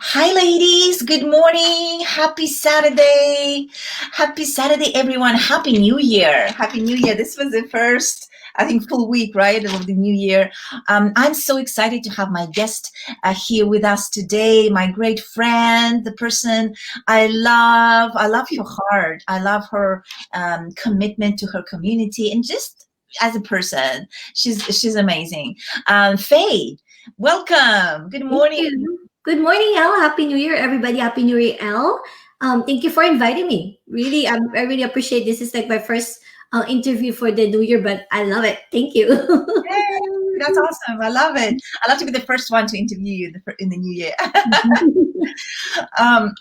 Hi, ladies. Good morning. Happy Saturday. Happy Saturday, everyone. Happy New Year. Happy New Year. This was the first, I think, full week, right, of the new year. I'm so excited to have my guest here with us today, my great friend, the person I love. I love her heart. I love her commitment to her community and just as a person. She's amazing. Faye, welcome. Good Thank morning. you. Good morning, Elle. Happy New Year, everybody. Happy New Year, Elle. Thank you for inviting me. Really, I really appreciate this. Is like my first interview for the New Year, but I love it. Thank you. Yay, that's awesome. I love it. I love to be the first one to interview you in the new year.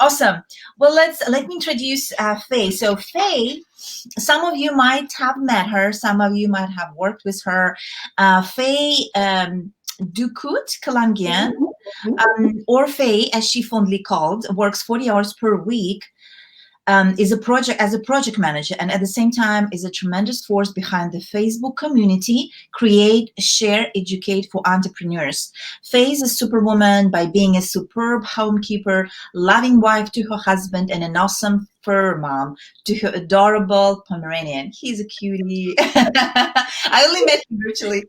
Awesome. Well, let me introduce Faye. So Faye, some of you might have met her. Some of you might have worked with her. Faye Calangian, or Faye, as she fondly called, works 40 hours per week, is a project manager, and at the same time is a tremendous force behind the Facebook community Create, Share, Educate for Entrepreneurs. Faye is a superwoman by being a superb homekeeper, loving wife to her husband, and an awesome fur mom to her adorable Pomeranian. He's a cutie. I only met him virtually,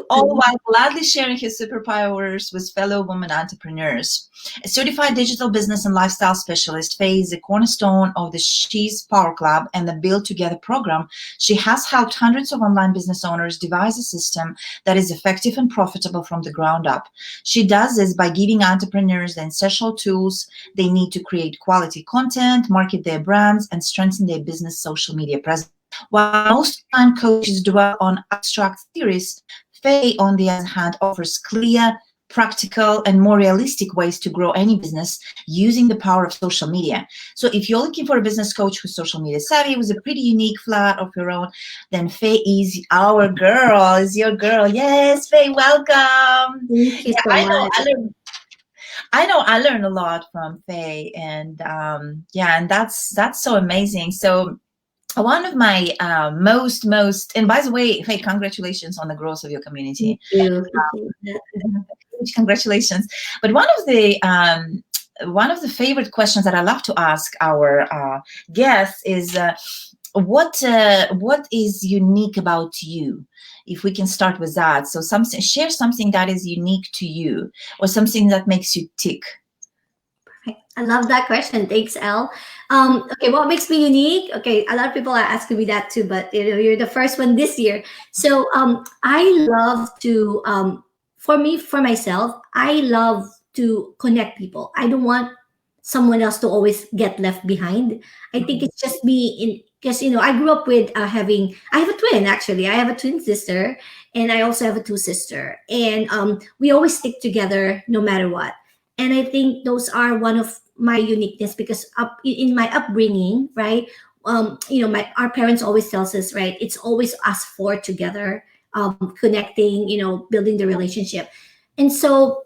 all while gladly sharing his superpowers with fellow women entrepreneurs. A certified digital business and lifestyle specialist, Faye is a cornerstone of the She's Power Club and the Build Together program. She has helped hundreds of online business owners devise a system that is effective and profitable from the ground up. She does this by giving entrepreneurs the essential tools they need to create quality content, market their brands, and strengthen their business social media presence. While most online coaches dwell on abstract theories, Faye, on the other hand, offers clear, practical, and more realistic ways to grow any business using the power of social media. So if you're looking for a business coach who's social media savvy, with a pretty unique flat of your own, then Faye is our girl, is your girl. Yes, Faye, welcome. Thank you Yeah, so much. I learned a lot from Faye, and yeah, and that's so amazing. So one of my most, and by the way, Faye, congratulations on the growth of your Thank community. you. Appreciate that. Congratulations. But one of the favorite questions that I love to ask our guests is what is unique about you? If we can start with that. So share something that is unique to you, or something that makes you tick. I love that question. Thanks, Elle. Okay, what makes me unique? Okay, a lot of people are asking me that too, but you're the first one this year. So I love to, for myself, I love to connect people. I don't want someone else to always get left behind. I think it's just me in because I grew up with I have a twin actually. I have a twin sister, and I also have a two sister, and we always stick together no matter what. And I think those are one of my uniqueness because up in my upbringing, right? My our parents always tells us, right? It's always us four together, connecting, building the relationship. And so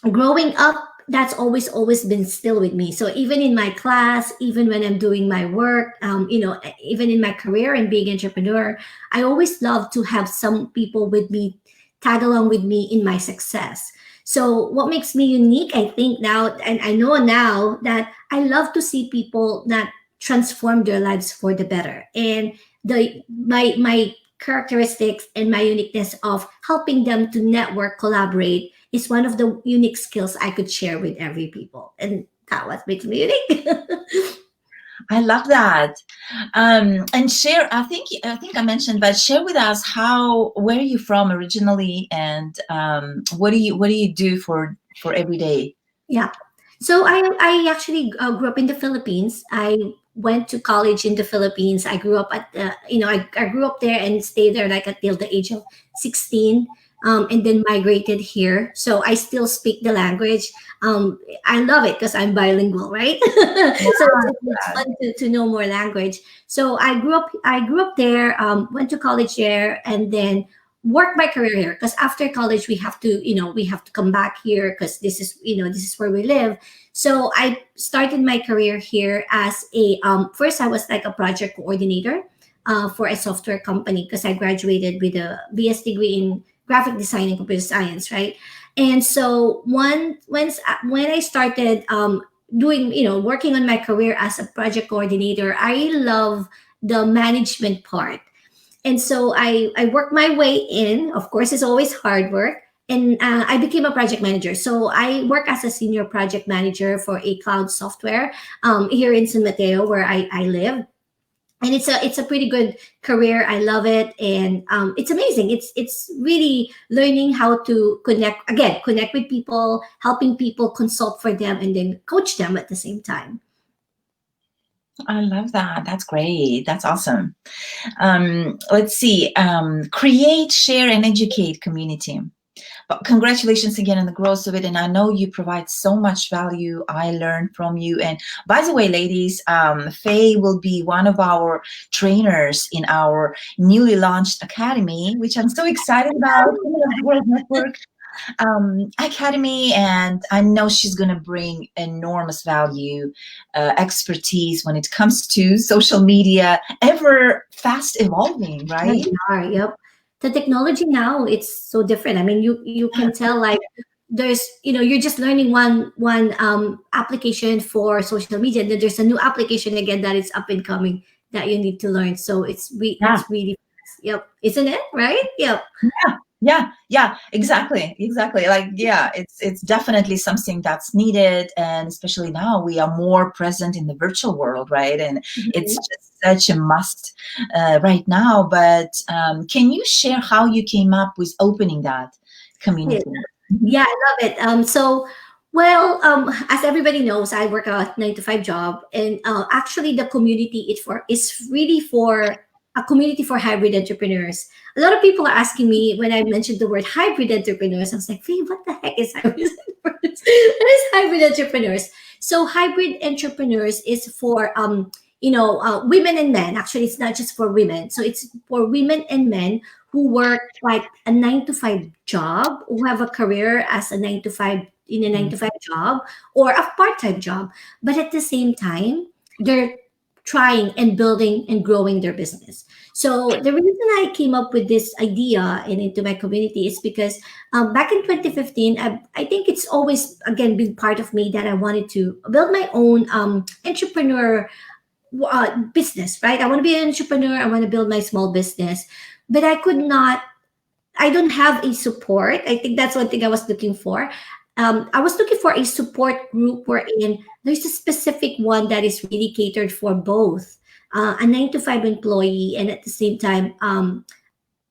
growing up, that's always been still with me. So even in my class, even when I'm doing my work, even in my career and being entrepreneur, I always love to have some people with me, tag along with me in my success. So what makes me unique, I think now, and I know now that I love to see people that transform their lives for the better. And my characteristics and my uniqueness of helping them to network, collaborate is one of the unique skills I could share with every people. And that what makes me unique. I love that. And share. I think I mentioned, but share with us where are you from originally, and what do you do for every day? Yeah. So I actually grew up in the Philippines. I went to college in the Philippines. I grew up I grew up there and stayed there like until the age of 16, and then migrated here. So I still speak the language. I love it because I'm bilingual, right? So it's fun to know more language. So I grew up there, went to college there, and then worked my career here because after college we have to come back here because this is where we live. So I started my career here as a first I was like a project coordinator for a software company because I graduated with a BS degree in graphic design and computer science, right? And so when I started doing, working on my career as a project coordinator, I love the management part. And so I worked my way in. Of course, it's always hard work. And I became a project manager. So I work as a senior project manager for a cloud software here in San Mateo, where I live. And it's a pretty good career. I love it, and it's amazing. It's really learning how to connect with people, helping people, consult for them, and then coach them at the same time. I love that. That's great. That's awesome. Let's see. Create, share, and educate community. But congratulations again on the growth of it. And I know you provide so much value. I learned from you. And by the way, ladies, Faye will be one of our trainers in our newly launched academy, which I'm so excited about. World Network Academy, and I know she's going to bring enormous value, expertise when it comes to social media, ever fast evolving, right? Yep. The technology now, it's so different. I mean, you can tell, like, there's, you're just learning one application for social media, and then there's a new application again that is up and coming that you need to learn. So it's really fast. Yep, isn't it, right? Yep. Yeah, exactly. Like, yeah, it's definitely something that's needed, and especially now we are more present in the virtual world, right? And it's just such a must right now. But can you share how you came up with opening that community? Yeah, I love it. As everybody knows, I work a 9 to 5 job, and actually, the community is really for a community for hybrid entrepreneurs. A lot of people are asking me when I mentioned the word hybrid entrepreneurs. I was like, "Hey, what the heck is hybrid entrepreneurs?" What is hybrid entrepreneurs? So, hybrid entrepreneurs is for women and men. Actually, it's not just for women. So it's for women and men who work like a 9 to 5 job, who have a career as a 9 to 5 in a 9 to 5 job, or a part-time job, but at the same time they're trying and building and growing their business. So the reason I came up with this idea and into my community is because back in 2015, I think it's always again been part of me that I wanted to build my own entrepreneur business, right? I want to be an entrepreneur. I want to build my small business, but I don't have a support. I think that's one thing I was looking for. I was looking for a support group wherein there's a specific one that is really catered for both a 9 to 5 employee and at the same time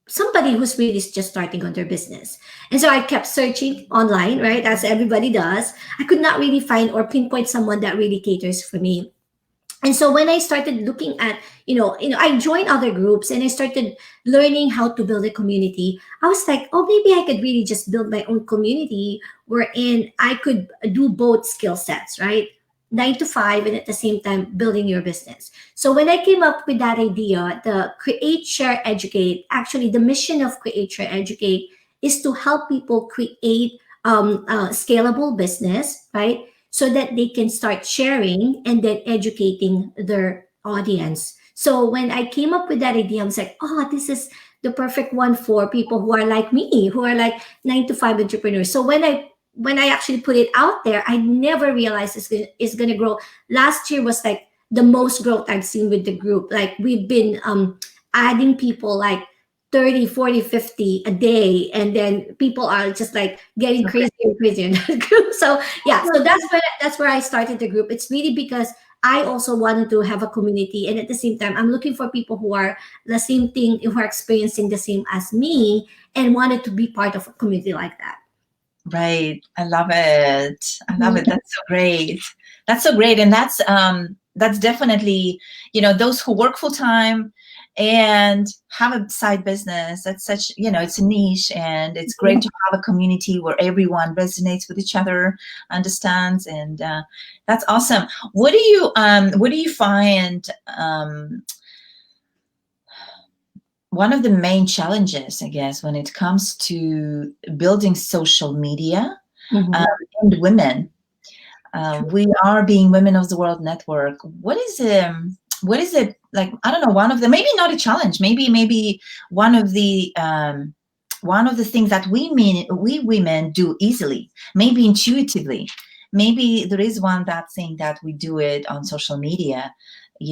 somebody who's really just starting on their business. And so I kept searching online, right, as everybody does. I could not really find or pinpoint someone that really caters for me. And so when I started looking at, I joined other groups and I started learning how to build a community. I was like, oh, maybe I could really just build my own community wherein I could do both skill sets, right? 9 to 5 and at the same time building your business. So when I came up with that idea, the Create, Share, Educate, actually the mission of Create, Share, Educate is to help people create scalable business, right? So that they can start sharing and then educating their audience. So when I came up with that idea, I was like, oh, this is the perfect one for people who are like me, who are like 9 to 5 entrepreneurs. So when I actually put it out there, I never realized it's gonna grow. Last year was like the most growth I've seen with the group. Like we've been adding people like 30, 40, 50 a day. And then people are just like getting crazier and crazier in that group. So yeah, so that's where I started the group. It's really because I also wanted to have a community. And at the same time, I'm looking for people who are the same thing, who are experiencing the same as me and wanted to be part of a community like that. Right. I love it. I love it. That's so great. That's so great. And that's definitely, those who work full time and have a side business. That's such, it's a niche, and it's great to have a community where everyone resonates with each other, understands, and that's awesome. What do you find one of the main challenges, I guess, when it comes to building social media and women? We are being Women of the World Network. What is it like? I don't know. One of the, maybe not a challenge. Maybe one of the one of the things that we women do easily, maybe intuitively. Maybe there is one that thing that we do it on social media, if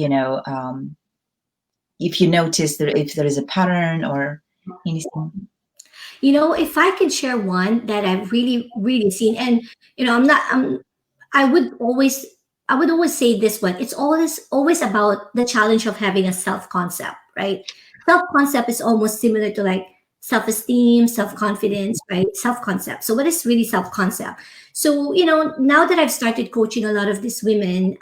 you notice if there is a pattern or anything. If I can share one that I've really, really seen, and I'm not, I would always, I would always say this one. It's always about the challenge of having a self concept, right? Self concept is almost similar to like self esteem, self confidence, right? Self concept. So, what is really self concept? So, now that I've started coaching a lot of these women,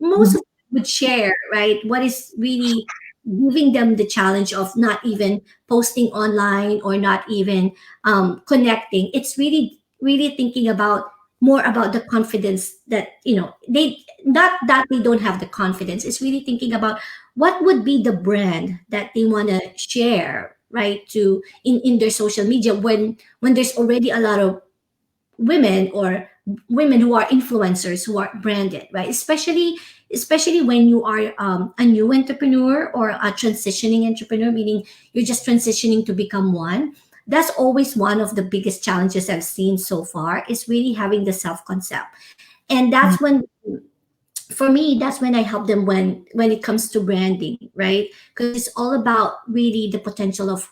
most of them would share, right? What is really giving them the challenge of not even posting online or not even connecting. It's really, really thinking about more about the confidence that they, not that they don't have the confidence. It's really thinking about what would be the brand that they want to share, right, to in their social media when there's already a lot of women or women who are influencers who are branded, right? Especially when you are a new entrepreneur or a transitioning entrepreneur, meaning you're just transitioning to become one. That's always one of the biggest challenges I've seen so far, is really having the self concept. And that's when, for me, that's when I help them when it comes to branding, right? Because it's all about really the potential of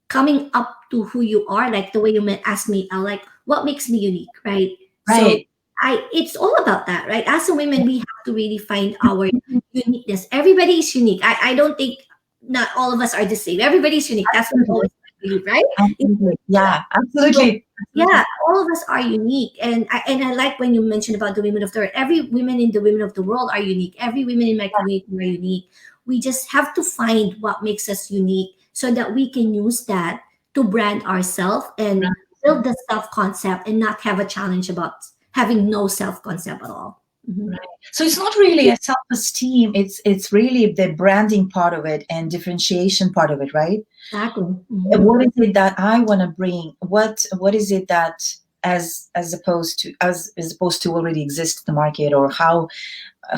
coming up to who you are, like the way you asked me, like what makes me unique, right? So Right. it's all about that, right? As a women, we have to really find our uniqueness. Everybody is unique. I don't think not all of us are the same. Everybody's unique. That's what I always believe, right? Absolutely. Yeah, So, absolutely. yeah, all of us are unique, and I like when you mentioned about the women of the world. Every women in the women of the world are unique. Every women in my community are unique. We just have to find what makes us unique so that we can use that to brand ourselves and build the self concept and not have a challenge about having no self concept at all. Mhm. Right. So it's not really a self-esteem. It's really the branding part of it and differentiation part of it, right? Exactly. And Mhm. what is it that I want to bring? What is it that as opposed to already exist in the market, or how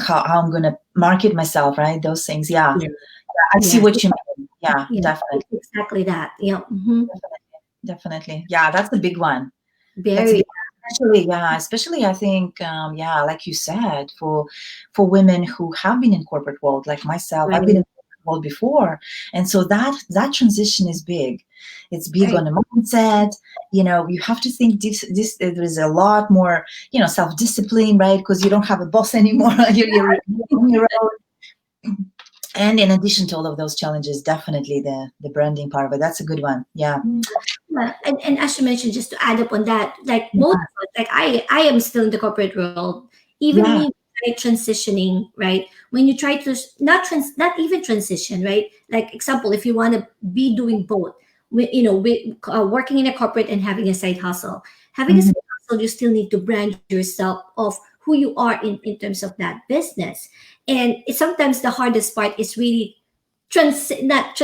I'm going to market myself, right? Those things. Yeah. Yeah. I see Yes. what you mean. Yeah, Yeah. definitely. It's exactly that. Yeah. Mhm. Definitely. Yeah, that's the big one. That's a Very. big, especially I think, like you said, for women who have been in corporate world, like myself, I've been Right. in corporate world before, and so that transition is big. It's big Right. on the mindset. You have to think this. There is a lot more, self discipline, right? Because you don't have a boss anymore. You're on your own. And in addition to all of those challenges, definitely the branding part of it. That's a good one. Yeah. Yeah, and as you mentioned, just to add up on that, like both of Yeah. us, like I am still in the corporate world. Even Yeah. me, like transitioning, right? When you try to not even transition, right? Like example, if you want to be doing both, working in a corporate and having a side hustle. Having a Mhm. side hustle, you still need to brand yourself of who you are in terms of that business. And sometimes the hardest part is really not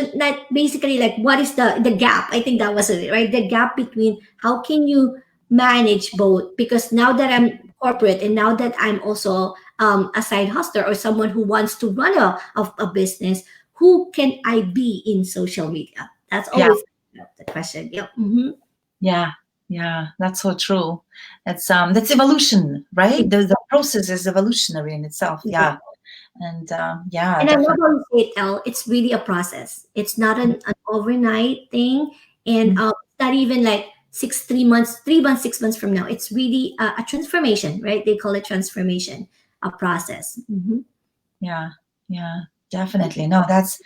basically like what is the gap. I think that was it, right? The gap between how can you manage both, because now that I'm corporate and now that I'm also a side hustler or someone who wants to run a business, who can I be in social media? That's Yeah. always the question. Yep. Hmm. Yeah, yeah, that's so true. That's evolution, right? The process is evolutionary in itself. Yeah, and yeah, And I love definitely. how you say it, Elle. It's really a process. It's not an overnight thing, and it's not even like 3 months, 3 months, 6 months from now. It's really a transformation, right? They call it transformation, a process. Mhm. Yeah, yeah, definitely. No, that's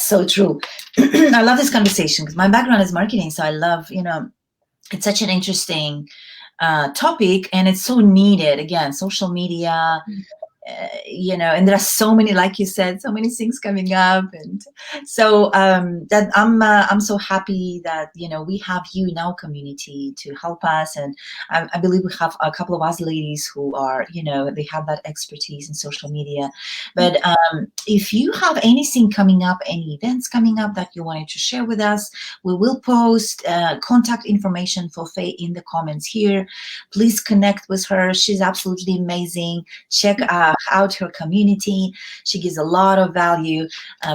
so true. I love this conversation because my background is marketing, so I love, it's such an interesting topic, and it's so needed. Again, social media, and there are so many, like you said, so many things coming up, and so that I'm so happy that we have you in our community to help us, and I believe we have a couple of other ladies who are they have that expertise in social media. But if you have anything coming up, any events coming up that you wanted to share with us, we will post contact information for Faye in the comments here. Please connect with her. She's absolutely amazing. Check out her community. She gives a lot of value,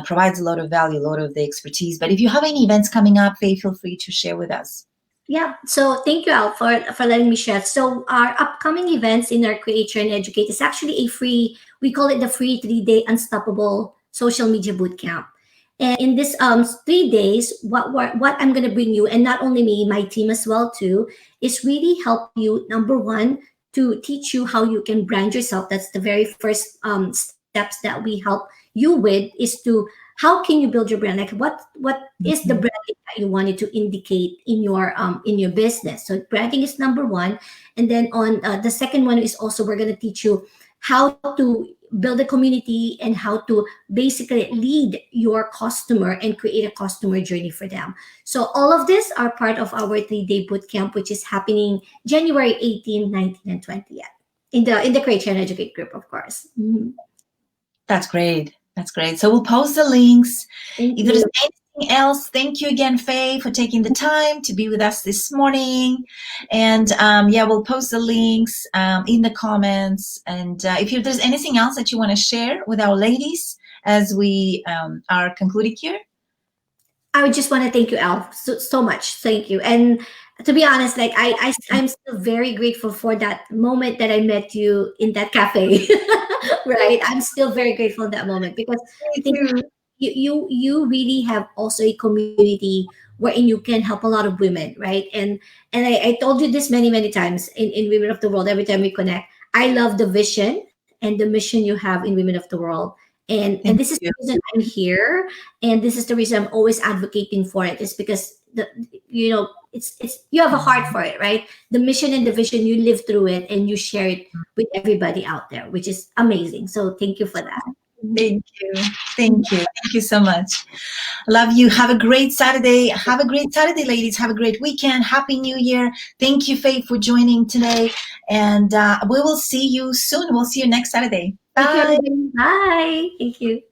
provides a lot of value, a lot of the expertise. But if you have any events coming up, Faye, feel free to share with us. Yeah. So thank you, Al, for letting me share. So our upcoming events in our Create, Share, and Educate is actually a free, we call it the free 3-day Unstoppable Social Media Bootcamp. And in this 3 days, what I'm going to bring you, and not only me, my team as well too, is really help you, number one, to teach you how you can brand yourself. That's the very first steps that we help you with, is to how can you build your brand, like what is the branding that you wanted to indicate in your business. So branding is number one. And then on the second one is also, we're going to teach you how to build a community and how to basically lead your customer and create a customer journey for them. So all of this are part of our 3-day bootcamp, which is happening January 18, 19, and 20th in the Create, Share, and Educate group, of course. Mm-hmm. That's great. That's great. So we'll post the links. Thank If you. there's anything else, thank you again, Faye, for taking the time to be with us this morning. And yeah, we'll post the links in the comments. And if there's anything else that you want to share with our ladies as we are concluding here. I would just want to thank you, Al, so much. Thank you. And to be honest, like I'm still very grateful for that moment that I met you in that cafe. Right? I'm still very grateful in that moment, because I think you really have also a community wherein you can help a lot of women, right? And I told you this many times in Women of the World. Every time we connect, I love the vision and the mission you have in Women of the World. And this is the reason I'm here, and this is the reason I'm always advocating for it, is because it's you have a heart for it, right? The mission and the vision, you live through it and you share it with everybody out there, which is amazing. So thank you for that. Thank you. Thank you. Thank you so much. Love you. Have a great Saturday. Have a great Saturday, ladies. Have a great weekend. Happy New Year. Thank you, Faye, for joining today. And we will see you soon. We'll see you next Saturday. Bye. Bye. Thank you.